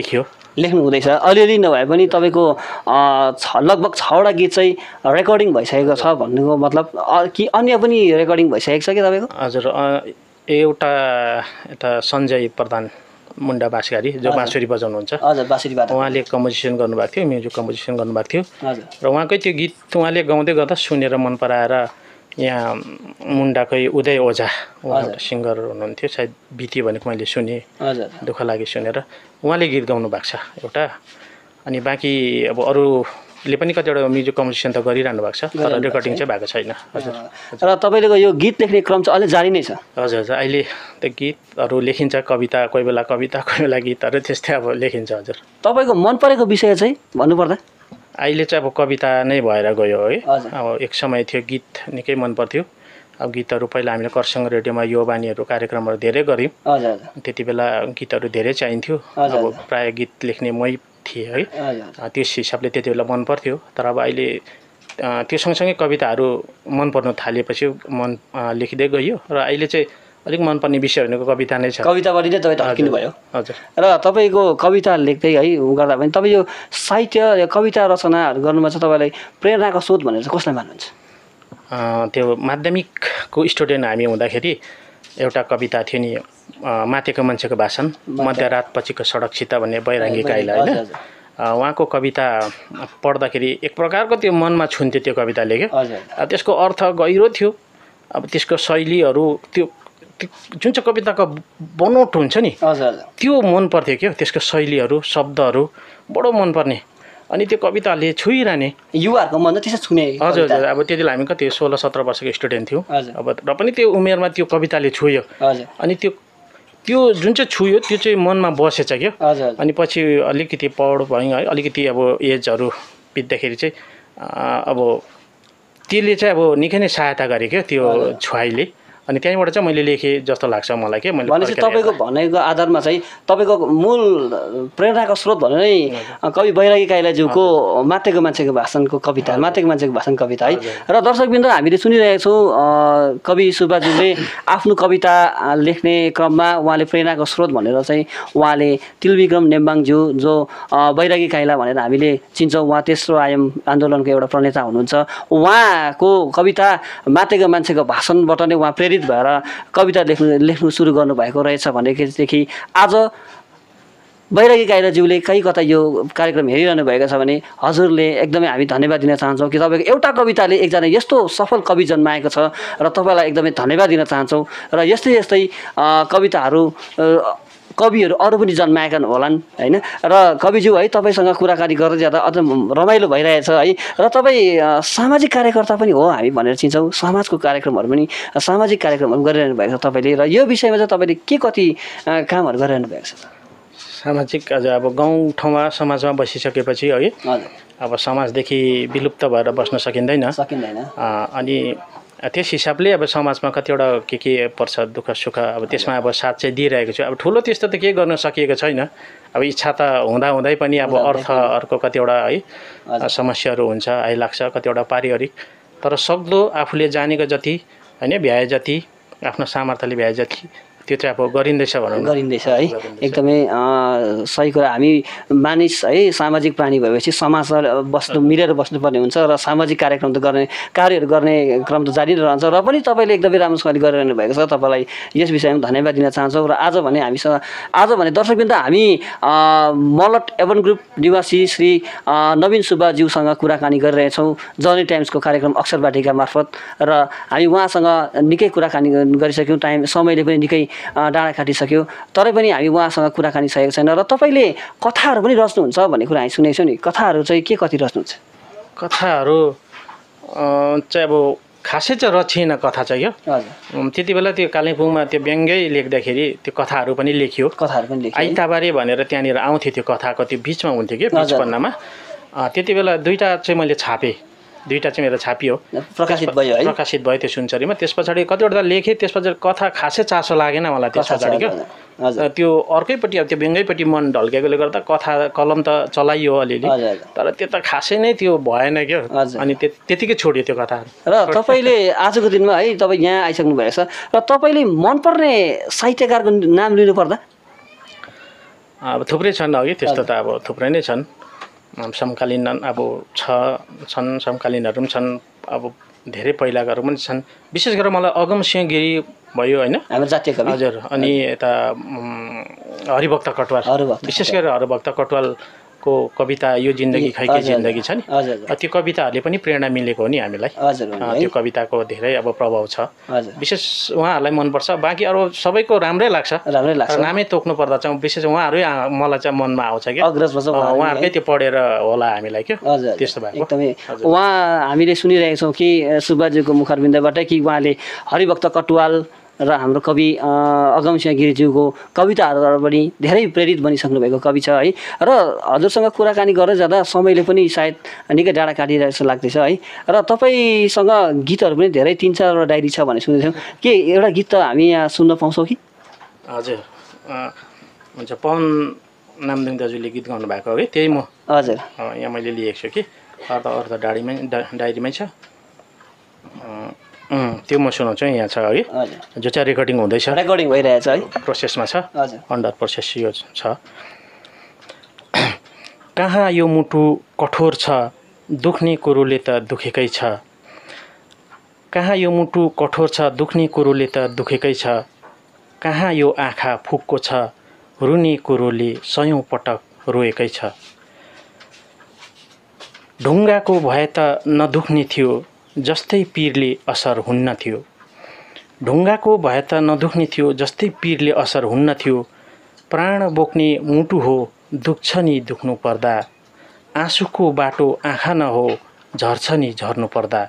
लेख्नु हुँदैछ। अलिअलि नभए पनि तपाईँको लगभग 6वटा गीत चाहिँ रेकर्डिङ भइसकेको छ भन्नुको मतलब कि अन्य पनि रेकर्डिङ भइसकेको छ कि तपाईँको? हजुर, एउटा यता सञ्जय प्रधान मुन्डा बाँसगारी जो बाँसुरी बजाउनुहुन्छ, उहाँले कम्पोजिसन गर्नुभएको थियो, म्युजिक कम्पोजिसन गर्नुभएको थियो। र उहाँकै त्यो गीत उहाँले गाउँदै गर्दा सुनेर मन पराएर यहाँ मुन्डाकै उदय ओझा उहाँ एउटा सिङ्गर हुनुहुन्थ्यो, सायद बित्यो भनेको मैले सुनेँ, दुःख लाग्यो सुनेर। उहाँले गीत गाउनु भएको छ एउटा। अनि बाँकी अब अरूले पनि कतिवटा म्युजिक कम्पोजिसन त गरिरहनु भएको छ, तर रेकर्डिङ चाहिँ भएको छैन। हजुर, र तपाईँको यो गीत लेख्ने क्रम चाहिँ अहिले जारी नै छ? हजुर, अहिले त गीतहरू लेखिन्छ, कविता कोही बेला कोही बेला गीतहरू त्यस्तै अब लेखिन्छ। हजुर, तपाईँको मन परेको विषय चाहिँ भन्नुपर्दा? अहिले चाहिँ अब कविता नै भएर गयो है। अब एक समय थियो गीत निकै मन पर्थ्यो। अब गीतहरू पहिला हामीले खरसाङ रेडियोमा यो बानीहरू कार्यक्रमहरू धेरै गऱ्यौँ। त्यति बेला गीतहरू धेरै चाहिन्थ्यो। अब प्रायः गीत लेख्ने मै थिएँ है। त्यस हिसाबले त्यति बेला मन पर्थ्यो। तर अब अहिले त्यो सँगसँगै कविताहरू मन पर्नु थालेपछि लेखिँदै गयो, र अहिले चाहिँ अलिक मनपर्ने विषय भनेको कविता नै छ। कविताबाट नै तपाईँ ढल्किनु भयो। हजुर, र तपाईँको कविता लेख्दै है गर्दा पनि तपाईँ यो साहित्य कविता रचनाहरू गर्नुमा चाहिँ तपाईँलाई प्रेरणाको स्रोत भनेर चाहिँ कसलाई मान्नुहुन्छ? त्यो माध्यमिकको स्टुडेन्ट हामी हुँदाखेरि एउटा कविता थियो नि, माथिको मान्छेको भाषण, मध्यरात पछिको सडकसित भन्ने बैराङ्गी काइला होइन। उहाँको कविता पढ्दाखेरि एक प्रकारको त्यो मनमा छुन्थ्यो त्यो कविता लेख्यो। त्यसको अर्थ गहिरो थियो। अब त्यसको शैलीहरू, त्यो जुन चाहिँ कविताको बनोट हुन्छ नि, त्यो मन पर्थ्यो क्या। त्यसको शैलीहरू, शब्दहरू बडो मनपर्ने। अनि त्यो कविताले छोइरहने, युवाहरूको मन त्यसै छुने। हजुर, अब त्यति बेला हामी कति 16-17 वर्षको स्टुडेन्ट थियौँ। अब र पनि त्यो उमेरमा त्यो कविताले छोयो। अनि त्यो जुन चाहिँ छोयो त्यो चाहिँ मनमा बसेछ क्या। अनि पछि अलिकति पढ भयो है, अलिकति अब एजहरू बित्दाखेरि चाहिँ अब त्यसले चाहिँ अब निकै नै सहायता गरे क्या त्यो छुवाइले। अनि त्यहीँबाट चाहिँ मैले लेखेँ जस्तो लाग्छ मलाई के मैले भनेपछि तपाईँको भनेको आधारमा चाहिँ तपाईँको मूल प्रेरणाको स्रोत भने नै कवि बैरागी काइलाज्यूको मातेको मान्छेको भाषणको कविता मातेको मान्छेको भाषण कविता है। र दर्शकबिन्द हामीले सुनिरहेका छौँ कवि सुब्बाज्यूले आफ्नो कविता लेख्ने क्रममा उहाँले प्रेरणाको स्रोत भनेर चाहिँ उहाँले तिलविक्रम नेम्बाङज्यू जो बैरागी काइला भनेर हामीले चिन्छौँ, उहाँ तेस्रो आयाम आन्दोलनको एउटा प्रणेता हुनुहुन्छ। उहाँको कविता मातेको मान्छेको भाषणबाट नै उहाँ प्रेरित भएर कविता लेख्नु सुरु गर्नुभएको रहेछ भनेदेखि आज बैरागी काइलाज्यूले कहीँ कता यो कार्यक्रम हेरिरहनु भएको छ भने हजुरले एकदमै हामी धन्यवाद दिन चाहन्छौँ कि तपाईँको एउटा कविताले एकजना यस्तो सफल कवि जन्माएको छ र तपाईँलाई एकदमै धन्यवाद दिन चाहन्छौँ। र यस्तै यस्तै कविहरू अरू पनि जन्माएका होलान् होइन। र कविज्यू है तपाईँसँग कुराकानी गर्दै जाँदा अझ रमाइलो भइरहेछ है। र तपाईँ सामाजिक कार्यकर्ता पनि हो हामी भनेर चिन्छौँ, समाजको कार्यक्रमहरू पनि सामाजिक कार्यक्रमहरू गरिरहनु भएको छ तपाईँले। र यो विषयमा चाहिँ तपाईँले के कति कामहरू गरिरहनु भएको छ? सामाजिक अझ अब गाउँठाउँमा समाजमा बसिसकेपछि है अब समाजदेखि विलुप्त भएर बस्न सकिँदैन। अनि त्यस हिसाबले अब समाजमा कतिवटा के पर्छ दुःख सुख अब त्यसमा अब साथ चाहिँ दिइरहेको छु। अब ठुलो त्यस्तो त के गर्न सकिएको छैन। अब इच्छा त हुँदै पनि अब अर्को कतिवटा है समस्याहरू हुन्छ आइलाग्छ कतिवटा पारिवारिक। तर सक्दो आफूले जानेको जति होइन भ्याए जति आफ्नो सामर्थ्यले भ्याए जति त्यो चाहिँ अब गरिँदैछ है। एकदमै सही कुरा। हामी मानिस है सामाजिक प्राणी भएपछि समाजमा मिलेर बस्नुपर्ने हुन्छ र सामाजिक कार्यक्रम त कार्यहरू गर्ने क्रम त जारी नै रहन्छ। र पनि तपाईँले एकदमै राम्रोसँगले गरिरहनु भएको छ, तपाईँलाई यस विषयमा धन्यवाद दिन चाहन्छौँ। र आज भने दर्शकबिन्द हामी मलट एभन ग्रुप निवासी श्री नवीन सुब्बाज्यूसँग कुराकानी गरिरहेछौँ जर्नी टाइम्सको कार्यक्रम अक्षर वाटिका मार्फत। र हामी उहाँसँग निकै कुराकानी गरिसक्यौँ, समयले पनि निकै डाँडा काटिसक्यो, तरै पनि हामी उहाँसँग कुराकानी सकेको छैन। र तपाईँले कथाहरू पनि रच्नुहुन्छ भन्ने कुरा हामी सुनेको छौँ नि, कथाहरू चाहिँ के कति रच्नुहुन्छ? कथाहरू चाहिँ अब खासै चाहिँ रचिएन कथा चाहिँ यो। त्यति बेला त्यो कालिम्पोङमा त्यो व्यङ्ग्यै लेख्दाखेरि त्यो कथाहरू पनि लेखियो। आइताबारे भनेर त्यहाँनिर आउँथ्यो त्यो कथाको त्यो बिचमा हुन्थ्यो कि बिचपन्नामा। त्यति बेला दुईवटा चाहिँ मैले छापेँ, दुईवटा चाहिँ मेरो छापियो, प्रकाशित भयो त्यो सुनचरीमा। त्यस पछाडि कतिवटा लेखेँ, त्यस पछाडि कथा खासै चासो लागेन मलाई त्यस पछाडि क्या। त्यो अर्कैपट्टि अब त्यो व्यङ्ग्यैपट्टि मन ढल्केकोले गर्दा कथा कलम त चलाइयो अलिअलि, तर त्यो त खासै नै त्यो भएन क्या। अनि त्यतिकै छोड्यो त्यो कथाहरू। र तपाईँले आजको दिनमा है तपाईँ यहाँ आइसक्नु भएको छ, र तपाईँले मनपर्ने साहित्यकारको नाम लिनुपर्दा? अब थुप्रै छन् अघि, त्यस्तो त अब थुप्रै नै छन्। समकालीन अब छन् समकालीनहरू पनि छन्, अब धेरै पहिलाकाहरू पनि छन्। विशेष गरेर मलाई अगमसिंह गिरी भयो होइन, हाम्रो जातीय कवि। हजुर। अनि यता हरिभक्त कटुवाल, विशेष गरेर हरिभक्त कटुवालको कविता यो जिन्दगी खैकी जिन्दगी छ नि, त्यो कविताहरूले पनि प्रेरणा मिलेको हो नि हामीलाई। त्यो कविताको धेरै अब प्रभाव छ, विशेष उहाँहरूलाई मनपर्छ। बाँकी अरू सबैको राम्रै लाग्छ। नामै तोक्नु पर्दा चाहिँ विशेष उहाँहरू मलाई चाहिँ मनमा आउँछ क्या, उहाँहरूकै त्यो पढेर होला हामीलाई क्या, त्यस्तो भएको। एकदमै उहाँ हामीले सुनिरहेको छौँ कि सुब्बाज्यूको मुखारबिन्दबाट कि उहाँले हरिभक्त कटुवाल र हाम्रो कवि अगमसिंह गिरीज्यूको कविताहरूबाट पनि धेरै प्रेरित बनिसक्नु भएको कवि छ है। र हजुरसँग कुराकानी गरेर जाँदा समयले पनि सायद निकै डाँडा काटिरहेको जस्तो लाग्दैछ है। र तपाईँसँग गीतहरू पनि धेरै 3-4वटा डायरी छ भन्ने सुनेको थियौँ, के एउटा गीत त हामी यहाँ सुन्न पाउँछौँ कि? हजुर हुन्छ, पवन नामदुङ दाजुले गीत गाउनु भएको हो कि, त्यही म हजुर यहाँ मैले लिएको छु कि, अर्थ डायरीमै छ, त्यो म सुनाउँछु यहाँ छ है, जो चाहिँ रेकर्डिङ हुँदैछ, रेकर्डिङ भइरहेछ है, प्रोसेसमा छ, अन्डर प्रोसेस यो छ। कहाँ यो मुटु कठोर छ, दुख्ने कुरोले त दुखेकै छ। कहाँ यो मुटु कठोर छ, दुख्ने कुरोले त दुखेकै छ। कहाँ यो आँखा फुक्को छ, रुने कुरोले 100औं पटक रोएकै छ। ढुङ्गाको भए त नदुख्ने थियो, जस्तै पीरले असर हुन्न थियो। ढुङ्गाको भए त नदुख्ने थियो, जस्तै पीरले असर हुन्न थियो। प्राण बोक्ने मुटु हो, दुख्छ नि दुख्नु पर्दा। आँसुको बाटो आँखा न हो, झर्छ नि झर्नु पर्दा।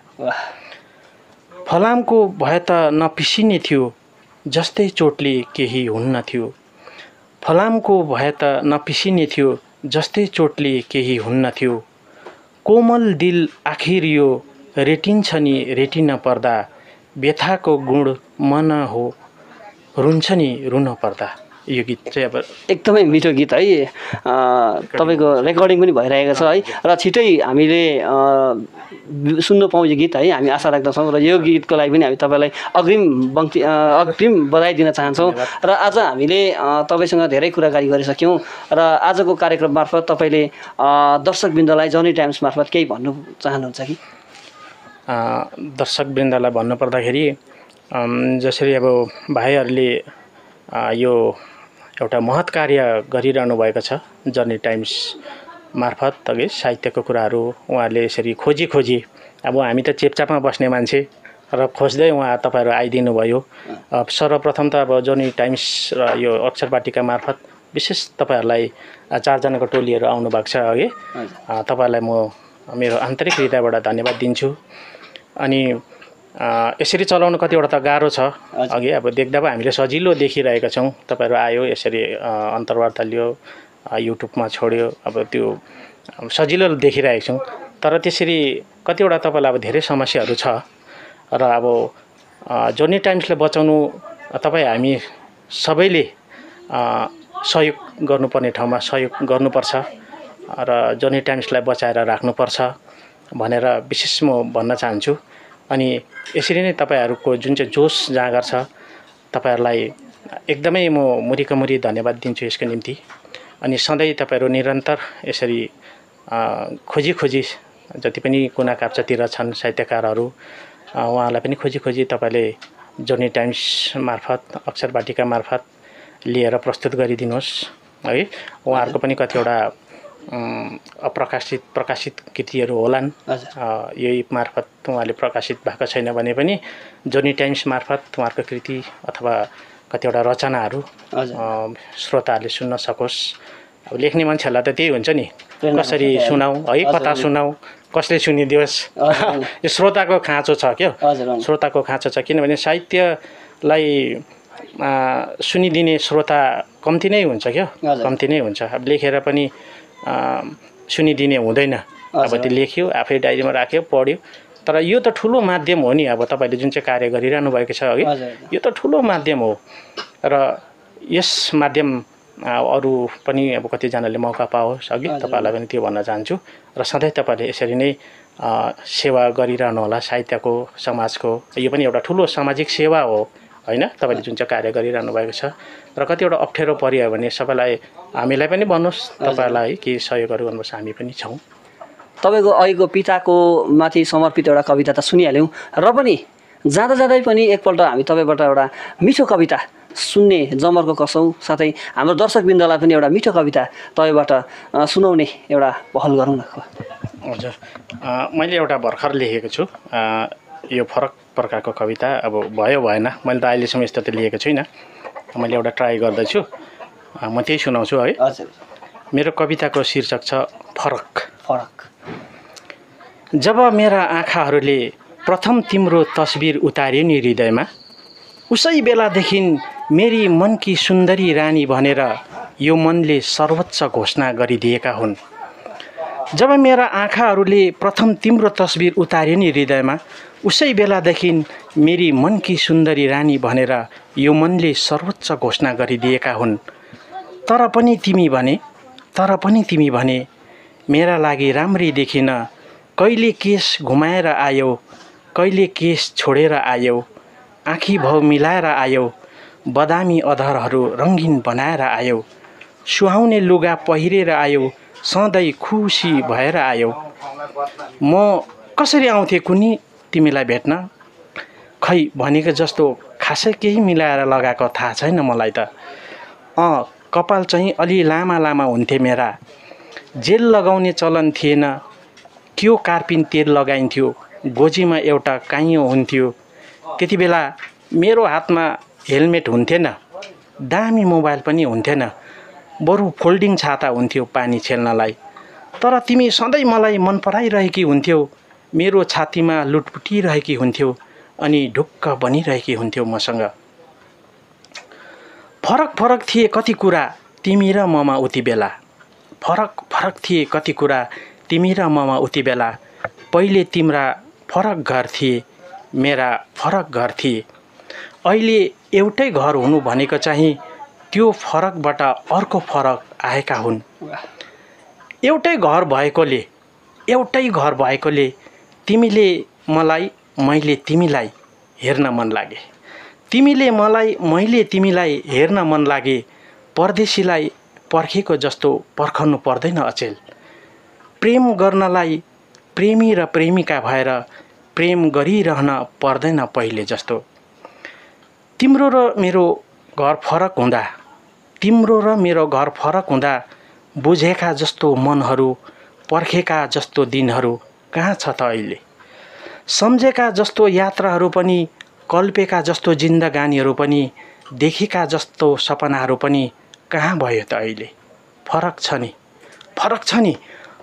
फलामको भए त नपिसिने थियो, जस्तै चोटले केही हुन्न थियो। फलामको भए त नपिसिने थियो, जस्तै चोटले केही हुन्न थियो। कोमल दिल आखिर यो रेटिन्छ नि रेटिन पर्दा। व्यथाको गुण मन हो रुन्छ नि रुन पर्दा। यो गीत चाहिँ अब एकदमै मिठो गीत है। तपाईँको रेकर्डिङ पनि भइरहेको छ है र छिटै हामीले सुन्नु पाउँ यो गीत है, हामी आशा राख्दछौँ र यो गीतको लागि पनि हामी तपाईँलाई अग्रिम बधाई दिन चाहन्छौँ। र आज हामीले तपाईँसँग धेरै कुराकानी गरिसक्यौँ र आजको कार्यक्रम मार्फत तपाईँले दर्शकवृन्दलाई जनी टाइम्स मार्फत केही भन्नु चाहनुहुन्छ कि? दर्शकवृन्दलाई भन्नुपर्दाखेरि जसरी अब भाइहरूले यो एउटा महत् कार्य गरिरहनु भएको छ जर्नी टाइम्स मार्फत अघि साहित्यको कुराहरू उहाँहरूले यसरी खोजी अब हामी त चेपचापमा बस्ने मान्छे र खोज्दै उहाँ तपाईँहरू आइदिनु भयो। सर्वप्रथम त अब जर्नी टाइम्स र यो अक्षर वाटिका मार्फत विशेष तपाईँहरूलाई 4 जनाको टोलीहरू आउनु भएको छ अघि, तपाईँहरूलाई म मेरो आन्तरिक हृदयबाट धन्यवाद दिन्छु। अनि यसरी चलाउनु कतिवटा त गाह्रो छ अघि, अब देख्दा अब हामीले सजिलो देखिरहेका छौँ, तपाईँहरू आयो यसरी अन्तर्वार्ता लियो युट्युबमा छोड्यो, अब त्यो सजिलो देखिरहेको छौँ। तर त्यसरी कतिवटा तपाईँलाई अब धेरै समस्याहरू छ र अब जर्नी टाइम्सले बचाउनु तपाईँ हामी सबैले सहयोग गर्नुपर्ने ठाउँमा सहयोग गर्नुपर्छ र जर्नी टाइम्सलाई बचाएर राख्नुपर्छ भनेर विशेष म भन्न चाहन्छु। अनि यसरी नै तपाईँहरूको जुन चाहिँ जोस जाँगर छ तपाईँहरूलाई एकदमै म मुरीको धन्यवाद दिन्छु यसको निम्ति। अनि सधैँ तपाईँहरू निरन्तर यसरी खोजी जति पनि कुना काप्चातिर छन् साहित्यकारहरू उहाँलाई पनि खोजी तपाईँले जर्नी टाइम्स मार्फत अक्षर वाटिका मार्फत लिएर प्रस्तुत गरिदिनुहोस् है। उहाँहरूको पनि कतिवटा प्रकाशित कृतिहरू होलान्, यही मार्फत उहाँले प्रकाशित भएको छैन भने पनि जर्नी टाइम्स मार्फत उहाँहरूको कृति अथवा कतिवटा रचनाहरू श्रोताहरूले सुन्न सकोस्। अब लेख्ने मान्छेहरूलाई त त्यही हुन्छ नि, कसरी सुनाऊ है, कथा सुनाऊ, कसले सुनिदियोस् यो श्रोताको खाँचो छ क्या, श्रोताको खाँचो छ। किनभने साहित्यलाई सुनिदिने श्रोता कम्ती नै हुन्छ क्या, कम्ती नै हुन्छ। अब लेखेर पनि सुनिदिने हुँदैन, अब त्यो लेख्यो आफै डायरीमा राख्यो पढ्यो। तर यो त ठुलो माध्यम हो नि, अब तपाईँले जुन चाहिँ कार्य गरिरहनु भएको छ अघि, यो त ठुलो माध्यम हो र यस माध्यम अरू पनि अब कतिजनाले मौका पाओस् अघि, तपाईँहरूलाई पनि त्यो भन्न चाहन्छु। र सधैँ तपाईँले यसरी नै सेवा गरिरहनु होला साहित्यको, समाजको। यो पनि एउटा ठुलो सामाजिक सेवा हो होइन, तपाईँले जुन चाहिँ कार्य गरिरहनु भएको छ। र कतिवटा अप्ठ्यारो परियो भने सबैलाई हामीलाई पनि भन्नुहोस्, तपाईँहरूलाई केही सहयोगहरू गर्नुहोस्, हामी पनि छौँ। तपाईँको अघिको पिताको माथि समर्पित एउटा कविता त सुनिहाल्यौँ र पनि जाँदै पनि एकपल्ट हामी तपाईँबाट एउटा मिठो कविता सुन्ने जमर्को कसौँ, साथै हाम्रो दर्शकवृन्दलाई पनि एउटा मिठो कविता तपाईँबाट सुनाउने एउटा पहल गरौँ न। हजुर, मैले एउटा भर्खर लेखेको छु, यो फरक प्रकारको कविता। अब भयो भएन, मैले त अहिलेसम्म यस्तो त लेखेको छुइनँ, मैले एउटा ट्राई गर्दैछु, म त्यही सुनाउँछु है। मेरो कविताको शीर्षक छ फरक। जब मेरा आँखाहरूले प्रथम तिम्रो तस्बिर उतार्यो नि हृदयमा, उसै बेलादेखि मेरी मनकी सुन्दरी रानी भनेर यो मनले सर्वोच्च घोषणा गरिदिएका हुन्। जब मेरा आँखाहरूले प्रथम तिम्रो तस्बिर उतार्यो नि हृदयमा, उसै बेलादेखि मेरी मनकी सुन्दरी रानी भनेर यो मनले सर्वोच्च घोषणा गरिदिएका हुन्। तर पनि तिमी भने मेरा लागि राम्री देखिन। कहिले केस घुमाएर आयौ, कहिले केस छोडेर आयौ, आँखी भाउ मिलाएर आयौ, बदामी अधरहरू रङ्गिन बनाएर आयौ, सुहाउने लुगा पहिरेर आयौ, सधैँ खुसी भएर आयौ। म कसरी आउँथेँ कुनी तिमीलाई भेट्न, खै भनेको जस्तो खासै केही मिलाएर लगाएको थाहा छैन मलाई त। कपाल चाहिँ अलि लामा हुन्थे मेरा, जेल लगाउने चलन थिएन, क्यो कार्पिन तेल लगाइन्थ्यो, गोजीमा एउटा काइयो हुन्थ्यो। त्यति बेला मेरो हातमा हेलमेट हुन्थेन, दामी मोबाइल पनि हुन्थेन, बरु फोल्डिङ छाता हुन्थ्यो पानी छेल्नलाई। तर तिमी सधैँ मलाई मन पराइरहेकी हुन्थ्यौ, मेरो छातीमा लुटपुटिरहेकी हुन्थ्यौ अनि ढुक्क बनिरहेकी हुन्थ्यौ मसँग। फरक थिए कति कुरा तिमी र ममा उति बेला, फरक थिए कति कुरा तिमी र ममा उति बेला। पहिले तिम्रा फरक घर थिए, मेरा फरक घर थिए। अहिले एउटै घर हुनु भनेको चाहिँ त्यो फरकबाट अर्को फरक आएका हुन्। एउटै घर भएकोले तिमीले मलाई, मैले तिमीलाई हेर्न मन लागे। तिमीले मलाई, मैले तिमीलाई हेर्न मन लागे। परदेशीलाई पर्खेको जस्तो पर्खनु पर्दैन अचेल। प्रेम गर्नलाई प्रेमी र प्रेमिका भएर प्रेम गरिरहन पर्दैन पहिले जस्तो। तिम्रो र मेरो घर फरक हुँदा बुझेका जस्तो मनहरू, पर्खेका जस्तो दिनहरू कहाँ छ त अहिले? सम्झेका जस्तो यात्राहरू पनि, कल्पेका जस्तो जिन्दगानीहरू पनि, देखेका जस्तो सपनाहरू पनि कहाँ भयो त अहिले? फरक छ नि।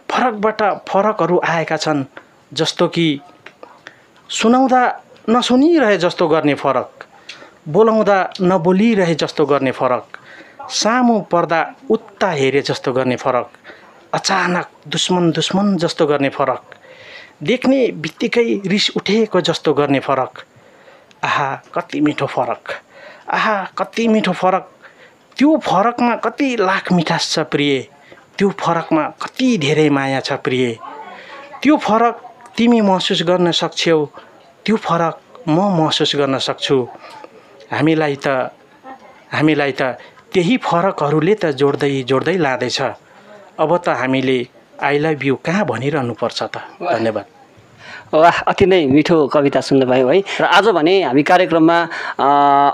फरकबाट फरकहरू आएका छन्, जस्तो कि सुनाउँदा नसुनिरहे जस्तो गर्ने फरक, बोलाउँदा नबोलिरहे जस्तो गर्ने फरक, सामु पर्दा उत्ता हेरे जस्तो गर्ने फरक, अचानक दुश्मन जस्तो गर्ने फरक, देख्ने बित्तिकै रिस उठेको जस्तो गर्ने फरक। आहा कति मिठो फरक। त्यो फरकमा कति लाख मिठास छ प्रिय। त्यो फरकमा कति धेरै माया छ प्रिय। त्यो फरक तिमी महसुस गर्न सक्छौ, त्यो फरक म महसुस गर्न सक्छु। हामीलाई त त्यही फरकहरूले त जोड्दै लाँदैछ। अब त हामीले आई लभ यू कहाँ भनिरहनु पर्छ त? धन्यवाद। वाह, अति नै मिठो कविता सुन्नुभयो है। र आज भने हामी कार्यक्रममा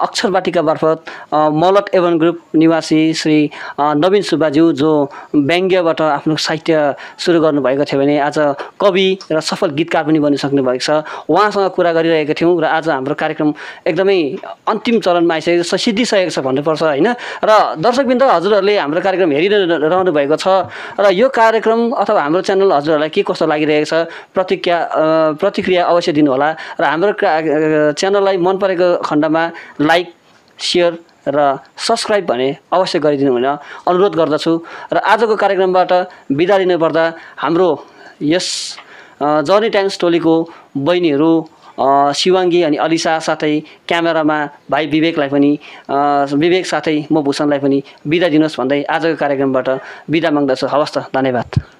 अक्षर वाटिका मार्फत मलट एभन ग्रुप निवासी श्री नवीन सुब्बाज्यू, जो व्यङ्ग्यबाट आफ्नो साहित्य सुरु गर्नुभएको थियो भने आज कवि र सफल गीतकार पनि बनिसक्नु भएको छ, उहाँसँग कुरा गरिरहेका थियौँ। र आज हाम्रो कार्यक्रम एकदमै अन्तिम चरणमा आइसकेको छ, सिद्धिसकेको छ भन्नुपर्छ होइन। र दर्शकवृन्द, हजुरहरूले हाम्रो कार्यक्रम हेरिरहनु भएको छ र यो कार्यक्रम अथवा हाम्रो च्यानल हजुरहरूलाई के कस्तो लागिरहेको छ प्रतिक्रिया अवश्य दिनुहोला। र हाम्रो च्यानललाई मन परेको खण्डमा लाइक, सेयर र सब्सक्राइब भने अवश्य गरिदिनु हुन अनुरोध गर्दछु। र आजको कार्यक्रमबाट बिदा दिनुपर्दा हाम्रो यस जर्नी टाइम्स टोलीको बहिनीहरू शिवाङ्गी अनि अलिसा साथै क्यामेरामा भाइ विवेक साथै म भूषणलाई पनि बिदा दिनुहोस् भन्दै आजको कार्यक्रमबाट बिदा माग्दछु। हवस् त, धन्यवाद।